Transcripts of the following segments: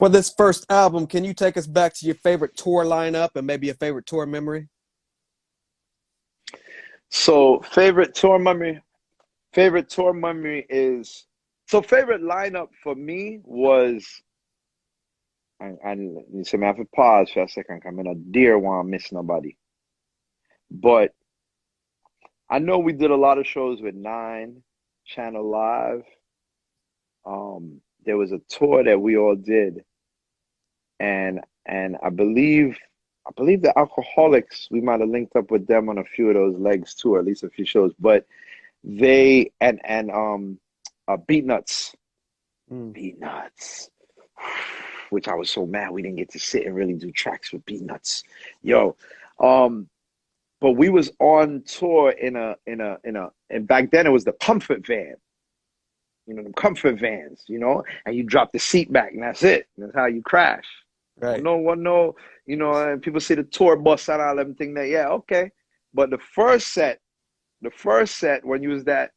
For this first album, can you take us back to your favorite tour lineup and maybe a favorite tour memory? So favorite tour memory is so favorite lineup for me was I you see me have to pause for a second 'cause I'm in a dear want to miss nobody. But I know we did a lot of shows with Nine, Channel Live. There was a tour that we all did, and I believe the Alcoholics, we might have linked up with them on a few of those legs too, or at least a few shows. But they and Beat Nuts. Mm. Beat Nuts. Which I was so mad we didn't get to sit and really do tracks with Beat Nuts. Yo. Um, but we was on tour and back then it was the comfort van, them comfort vans, and you drop the seat back and that's it. That's how you crash. Right. No, and people see the tour bus and all them thing that, yeah, okay. But the first set when you was that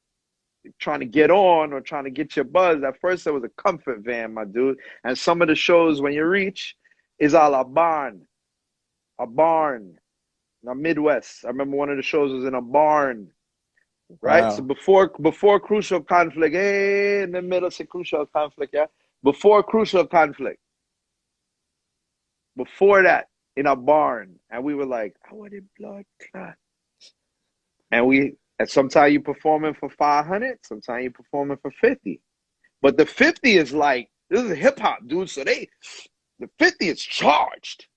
trying to get on or trying to get your buzz, that first set was a comfort van, my dude. And some of the shows when you reach is all a barn, in the Midwest. I remember one of the shows was in a barn, right? So Wow. before Crucial Conflict, hey, in the middle of Crucial Conflict, yeah. Before Crucial Conflict, before that, in a barn, and we were like, I want it blood clot. And sometimes you performing for 500, sometimes you performing for 50. But the 50 is like, this is hip hop, dude. So the 50 is charged.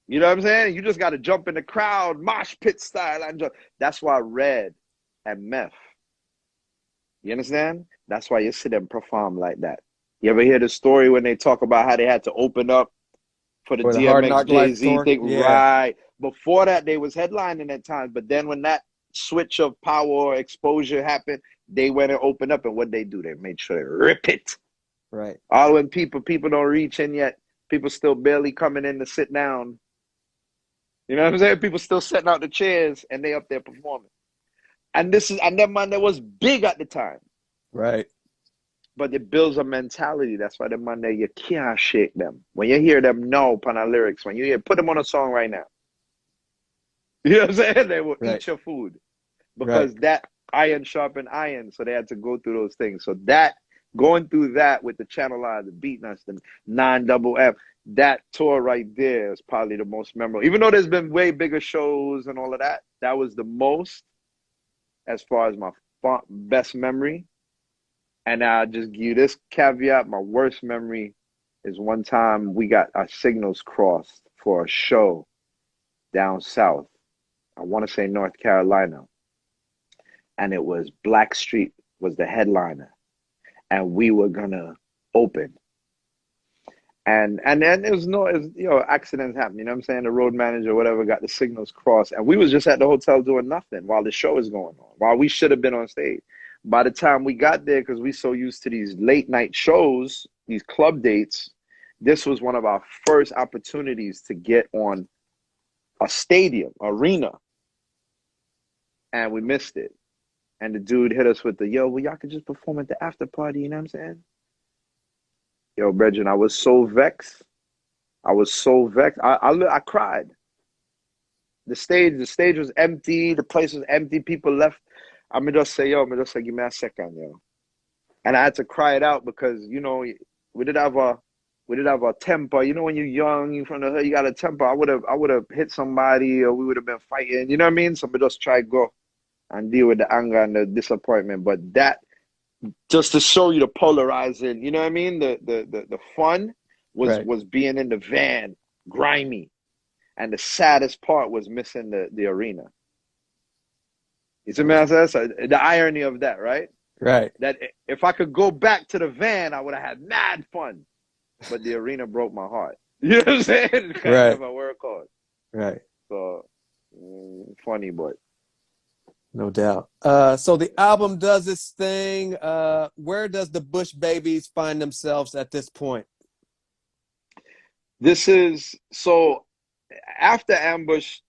You know what I'm saying? You just got to jump in the crowd, mosh pit style. And jump. That's why Red and Meth, you understand? That's why you see them perform like that. You ever hear the story when they talk about how they had to open up for the For the Hard DMX Knock Life Jay-Z tour? thing? Yeah. Right. Before that, they was headlining at times. But then when that switch of power or exposure happened, they went and opened up. And what they do? They made sure they rip it. Right. All when people don't reach in yet, people still barely coming in to sit down. You know what I'm saying? People still setting out the chairs and they up there performing. And that man that was big at the time. Right. But it builds a mentality. That's why the man there, you can't shake them. When you hear them know pana lyrics, when you hear put them on a song right now. You know what I'm saying? They will Right. eat your food. Right. Because that iron sharpened iron. So they had to go through those things. So that going through that with the Channel Live, the Beat Nuts, the 9FF, that tour right there is probably the most memorable. Even though there's been way bigger shows and all of that, that was the most as far as my best memory. And I'll just give you this caveat. My worst memory is one time we got our signals crossed for a show down south. I want to say North Carolina. And it was Blackstreet was the headliner. And we were going to open. And then accidents happen. You know what I'm saying? The road manager or whatever got the signals crossed. And we was just at the hotel doing nothing while the show was going on, while we should have been on stage. By the time we got there, because we so used to these late night shows, these club dates, this was one of our first opportunities to get on a stadium, arena. And we missed it. And the dude hit us with well, y'all could just perform at the after party, you know what I'm saying? Yo, Brethren, I was so vexed. I cried. The stage was empty. The place was empty. People left. I'm just say, give me a second, yo. And I had to cry it out because, we did have a temper. You know, when you're young, you from the hood, you got a temper. I would have hit somebody or we would have been fighting. You know what I mean? So we just try to go and deal with the anger and the disappointment. But that, just to show you the polarizing, you know what I mean? The fun Right. was being in the van, grimy. And the saddest part was missing the arena. You see what I'm saying? So the irony of that, right? Right. That if I could go back to the van, I would have had mad fun. But the arena broke my heart. You know what I'm saying? Kind Right. of a word called. Right. So, funny, but. No doubt. So the album does its thing. Where does the Bush Babies find themselves at this point? This is, so after Ambush,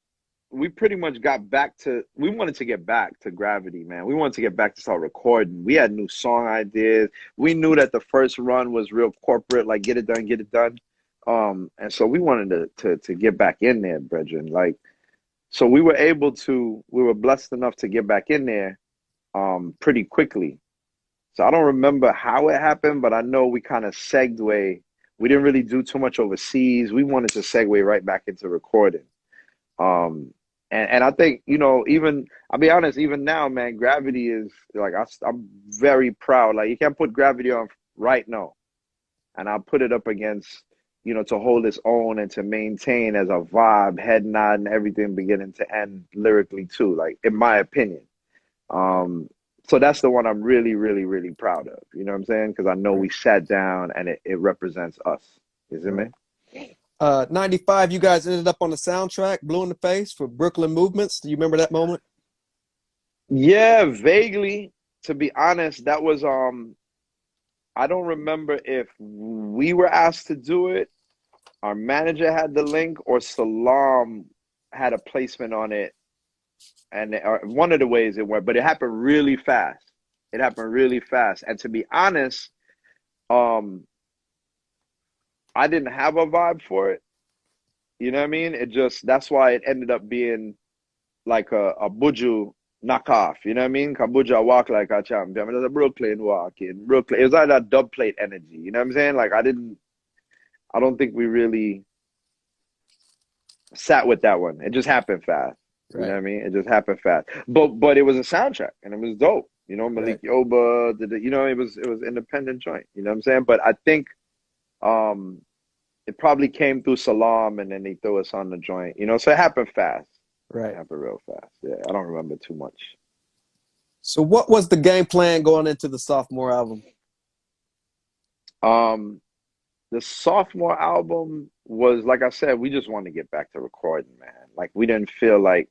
we pretty much got back to, we wanted to get back to Gravity, man. We wanted to get back to start recording. We had new song ideas. We knew that the first run was real corporate, like get it done, get it done. And so we wanted to get back in there, brethren. Like, so we were able to, we were blessed enough to get back in there pretty quickly. So I don't remember how it happened, but I know we kind of segued. We didn't really do too much overseas. We wanted to segue right back into recording. And I think, you know, even, I'll be honest, even now, man, Gravity is like, I'm very proud. Like, you can't put Gravity on right now. And I'll put it up against, you know, to hold its own and to maintain as a vibe, head nod and everything beginning to end lyrically too, like in my opinion. So that's the one I'm really, really, really proud of. You know what I'm saying? Because I know we sat down and it represents us. You see me? 95, you guys ended up on the soundtrack, Blue in the Face for Brooklyn Movements. Do you remember that moment? Yeah, vaguely. To be honest, that was I don't remember if we were asked to do it, our manager had the link, or Salam had a placement on it. And one of the ways it went, but it happened really fast. It happened really fast. And to be honest, I didn't have a vibe for it. You know what I mean? It just, that's why it ended up being like a Buju knockoff. You know what I mean? Kabuja walk like a champion. I mean, there's a Brooklyn walk in Brooklyn. It was like that dub plate energy. You know what I'm saying? Like I don't think we really sat with that one. It just happened fast. You know what I mean? It just happened fast. But it was a soundtrack and it was dope. You know, Malik Yoba, you know, it was independent joint. You know what I'm saying? But I think it probably came through Salam and then they threw us on the joint. You know, so it happened fast. Right. It happened real fast. Yeah, I don't remember too much. So what was the game plan going into the sophomore album? The sophomore album was, like I said, we just wanted to get back to recording, man. Like we didn't feel like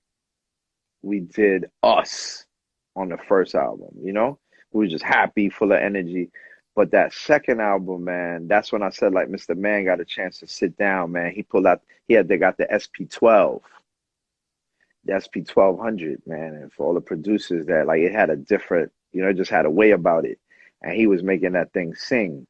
we did us on the first album, you know? We were just happy, full of energy. But that second album, man, that's when I said, like, Mr. Man got a chance to sit down, man. He pulled out, they got the SP12, the SP1200, man. And for all the producers that, like, it had a different, you know, it just had a way about it. And he was making that thing sing.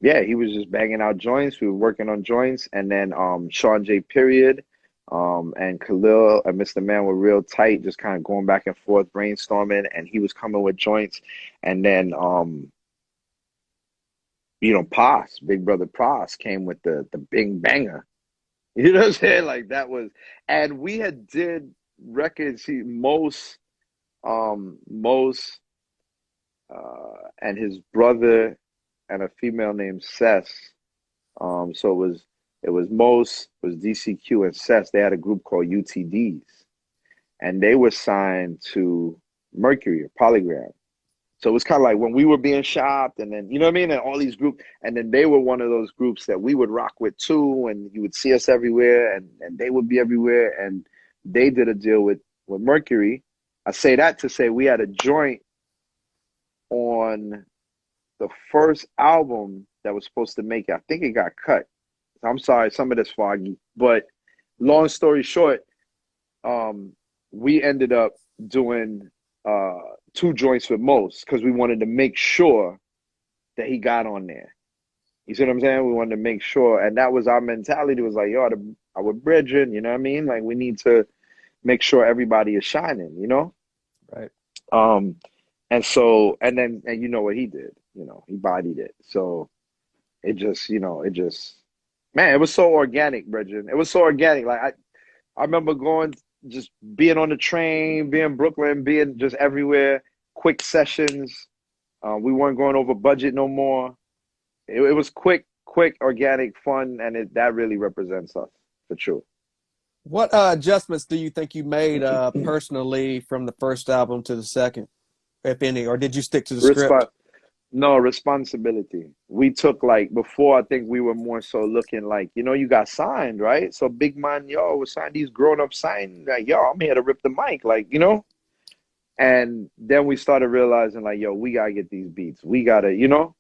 Yeah, he was just banging out joints. We were working on joints. And then Sean J. Period and Khalil and Mr. Man were real tight, just kind of going back and forth, brainstorming. And he was coming with joints. And then, you know, Pos, Big Brother Pos came with the bing banger. You know what I'm saying? Like that was, and we had did records, most and his brother and a female named Cess. So it was Mos, it was DCQ and Cess. They had a group called UTDs, and they were signed to Mercury or Polygram. So it was kind of like when we were being shopped, and then you know what I mean, and all these groups, and then they were one of those groups that we would rock with too, and you would see us everywhere, and they would be everywhere, and they did a deal with Mercury. I say that to say we had a joint on the first album that was supposed to make it. I think it got cut. I'm sorry, some of this foggy. But long story short, we ended up doing 2 joints with Mos because we wanted to make sure that he got on there. You see what I'm saying? We wanted to make sure. And that was our mentality. It was like, yo, our brethren, you know what I mean? Like we need to make sure everybody is shining, you know? Right. And so, and you know what he did, you know, he bodied it. So it just, you know, man, it was so organic, brethren. It was so organic. Like I remember just being on the train, being in Brooklyn, being just everywhere, quick sessions. We weren't going over budget no more. It was quick, organic, fun. And that really represents us for sure. What adjustments do you think you made personally from the first album to the second, if any, or did you stick to the script? No, responsibility. We took like, before I think we were more so looking like, you know, you got signed, right? So big man, yo, was signed, these grown-up signed, like, yo, I'm here to rip the mic, like, you know? And then we started realizing like, yo, we gotta get these beats. We gotta, you know?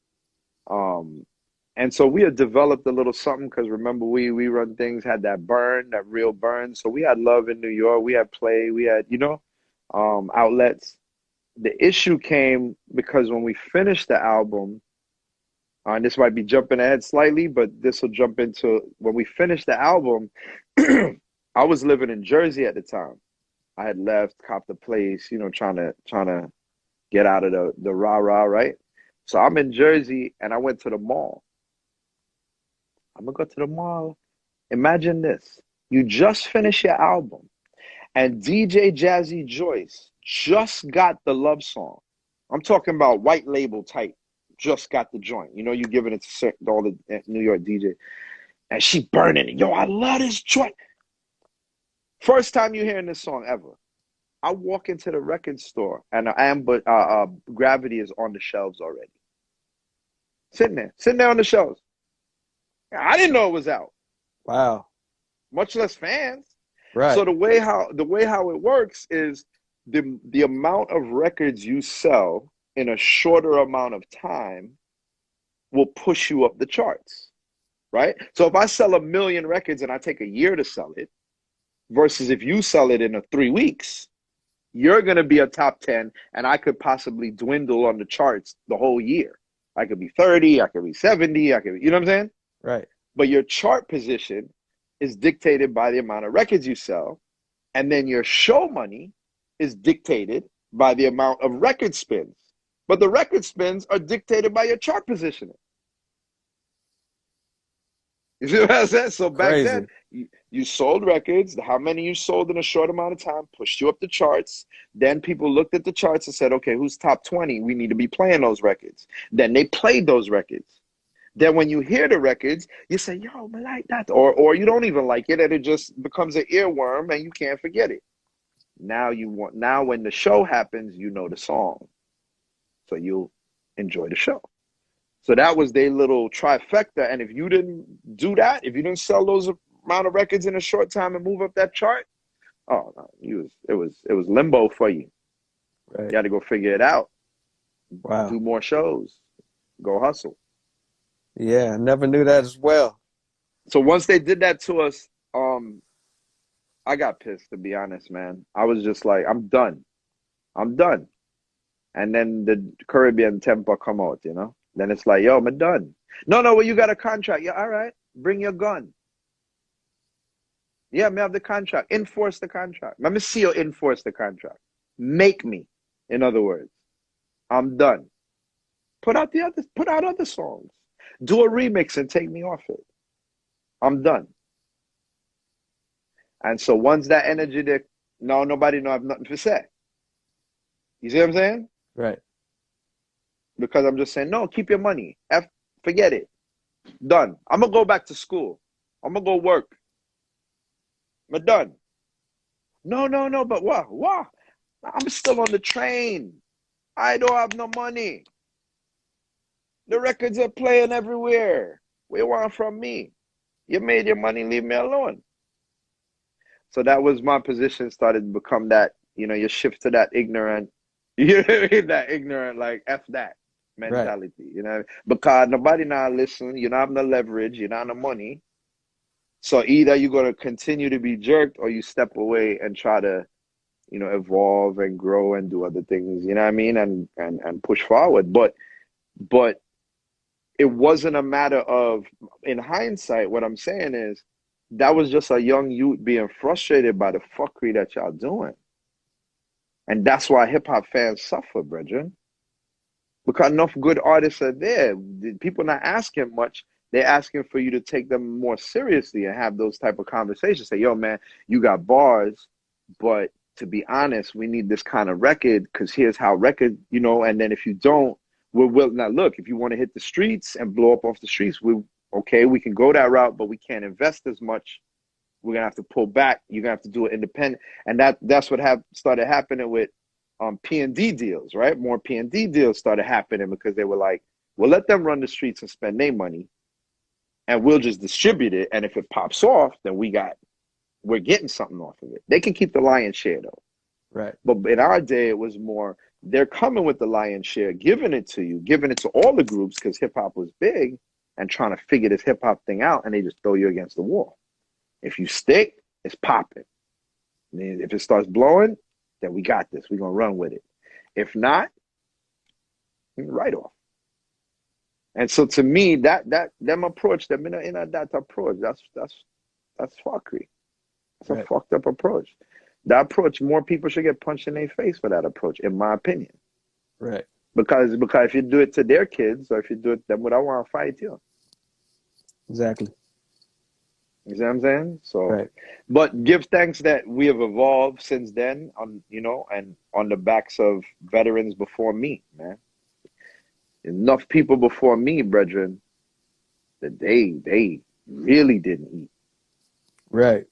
And so we had developed a little something because remember we run things, had that burn, that real burn. So we had love in New York. We had play. We had, outlets. The issue came because when we finished the album, and this might be jumping ahead slightly, but this will jump into when we finished the album. I was living in Jersey at the time. I had left, copped a place, trying to get out of the rah-rah, right? So I'm in Jersey and I went to the mall. I'm gonna go to the mall. Imagine this. You just finished your album and DJ Jazzy Joyce just got the love song. I'm talking about white label type. Just got the joint. You giving it to all the New York DJ. And she burning it. Yo, I love this joint. First time you hearing this song ever. I walk into the record store and Gravity is on the shelves already. Sitting there on the shelves. I didn't know it was out. Wow. Much less fans. Right. So the way how it works is the amount of records you sell in a shorter amount of time will push you up the charts, right? So if I sell 1 million records and I take a year to sell it, versus if you sell it in 3 weeks, you're going to be a top 10 and I could possibly dwindle on the charts the whole year. I could be 30, I could be 70, I could be, you know what I'm saying? Right. But your chart position is dictated by the amount of records you sell. And then your show money is dictated by the amount of record spins. But the record spins are dictated by your chart positioning. You see what I'm saying? So back then, you sold records. How many you sold in a short amount of time pushed you up the charts. Then people looked at the charts and said, okay, who's top 20? We need to be playing those records. Then they played those records. Then when you hear the records, you say, yo, I like that. Or you don't even like it and it just becomes an earworm and you can't forget it. Now when the show happens, you know the song. So you'll enjoy the show. So that was their little trifecta. And if you didn't do that, if you didn't sell those amount of records in a short time and move up that chart, oh no, it was limbo for you. Right. You had to go figure it out. Wow. Do more shows. Go hustle. Yeah, I never knew that as well. So once they did that to us, I got pissed, to be honest, man. I was just like, I'm done. And then the Caribbean tempo come out, Then it's like, yo, I'm done. No, well, you got a contract. Yeah, all right. Bring your gun. Yeah, me have the contract. Enforce the contract. Let me see you enforce the contract. Make me, in other words. I'm done. Put out other songs. Do a remix and take me off it. I'm done. And so once that energy there, nobody know I have nothing to say. You see what I'm saying? Right. Because I'm just saying, no, keep your money. Forget it. Done. I'm going to go back to school. I'm going to go work. I'm done. No, but what? I'm still on the train. I don't have no money. The records are playing everywhere. What you want from me? You made your money, leave me alone. So that was my position, started to become that, you shift to that ignorant, that ignorant, like, F that mentality, right. Because nobody now listen, you don't have no leverage, you don't have no money. So either you're going to continue to be jerked or you step away and try to, evolve and grow and do other things, you know what I mean? And push forward. But it wasn't a matter of, in hindsight, what I'm saying is that was just a young youth being frustrated by the fuckery that y'all doing. And that's why hip hop fans suffer, brethren. Because enough good artists are there. People not asking much. They're asking for you to take them more seriously and have those type of conversations. Say, yo, man, you got bars, but to be honest, we need this kind of record because here's how record, and then if you don't, we're willing. Now, look, if you want to hit the streets and blow up off the streets, we can go that route, but we can't invest as much. We're going to have to pull back. You're going to have to do it independent. And that's what started happening with P&D deals, right? More P&D deals started happening because they were like, well, let them run the streets and spend their money and we'll just distribute it. And if it pops off, then we're getting something off of it. They can keep the lion's share though. Right. But in our day, it was more, they're coming with the lion's share, giving it to you, giving it to all the groups because hip hop was big. and trying to figure this hip hop thing out, and they just throw you against the wall. If you stick, it's popping. If it starts blowing, then we got this. We're gonna run with it. If not, right off. And so to me, them approach, them in that approach, that's fuckery. That's a fucked up approach. That approach, more people should get punched in their face for that approach, in my opinion. Right. Because if you do it to their kids, or if you do it to them, would I want to fight you? Exactly. You see what I'm saying? So, right. But give thanks that we have evolved since then, and on the backs of veterans before me, man. Enough people before me, brethren, that they really didn't eat. Right.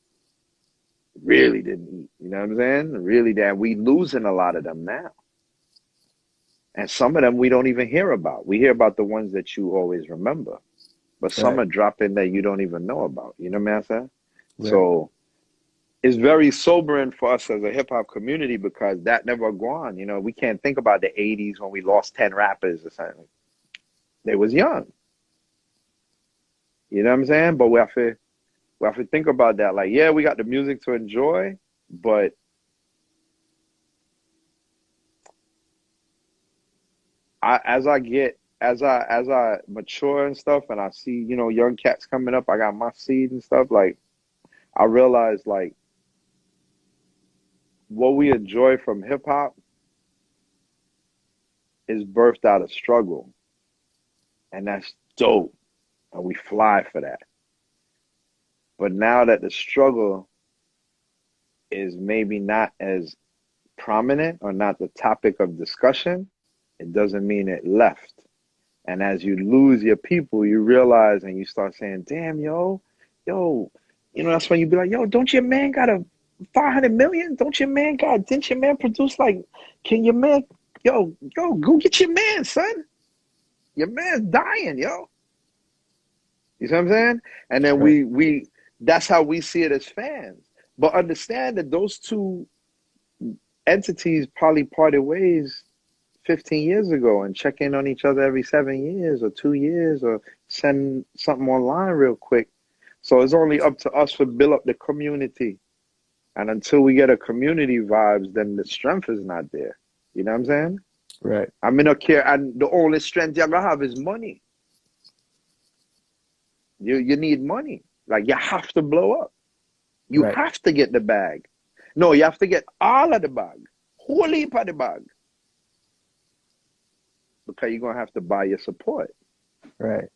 Really didn't eat. You know what I'm saying? Really, that we losing a lot of them now. And some of them we don't even hear about. We hear about the ones that you always remember. But some are dropping that you don't even know about. You know what I'm saying? Right. So it's very sobering for us as a hip-hop community, because that never gone. You know, we can't think about the 80s when we lost 10 rappers or something. They was young. You know what I'm saying? But we have to think about that. Like, yeah, we got the music to enjoy, but as I mature and stuff, and I see, young cats coming up, I got my seed and stuff, like, I realize, like, what we enjoy from hip-hop is birthed out of struggle. And that's dope. And we fly for that. But now that the struggle is maybe not as prominent or not the topic of discussion, it doesn't mean it left. And as you lose your people, you realize and you start saying, damn, yo, that's when you be like, yo, don't your man got a 500 million? Didn't your man produce, like, can your man, go get your man, son. Your man's dying, yo. You see what I'm saying? And then we that's how we see it as fans. But understand that those two entities probably parted ways 15 years ago and check in on each other every 7 years or 2 years, or send something online real quick. So it's only up to us to build up the community. And until we get a community vibes, then the strength is not there. You know what I'm saying? Right. I mean, I care, and the only strength you're gonna have is money. You need money. Like, you have to blow up. You have to get the bag. No, you have to get all of the bag. Whole heap of the bag. Because you're going to have to buy your support. Right.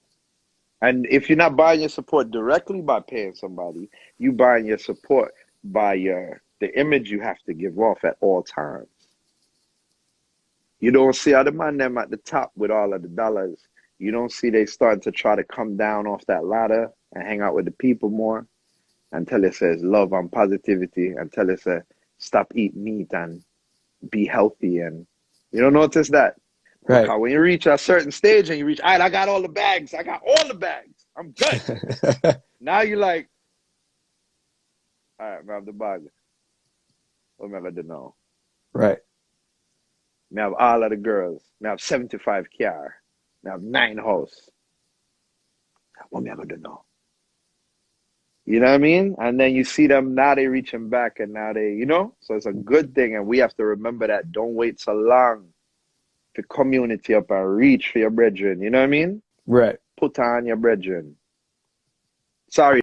And if you're not buying your support directly by paying somebody, you buying your support by the image you have to give off at all times. You don't see other man them at the top with all of the dollars. You don't see they starting to try to come down off that ladder and hang out with the people more, until it says love and positivity, until it says stop eating meat and be healthy. And you don't notice that. Right. Because when you reach a certain stage and you reach, all right, I got all the bags. I'm good. Now you're like, all right, I have the bag. What am I to know? Right. I have all of the girls. I have 75 car. I have 9 house. What am I going to know? You know what I mean? And then you see them, now they reaching back, and now they, so it's a good thing. And we have to remember that. Don't wait so long to community up and reach for your brethren. You know what I mean? Right. Put on your brethren. Sorry.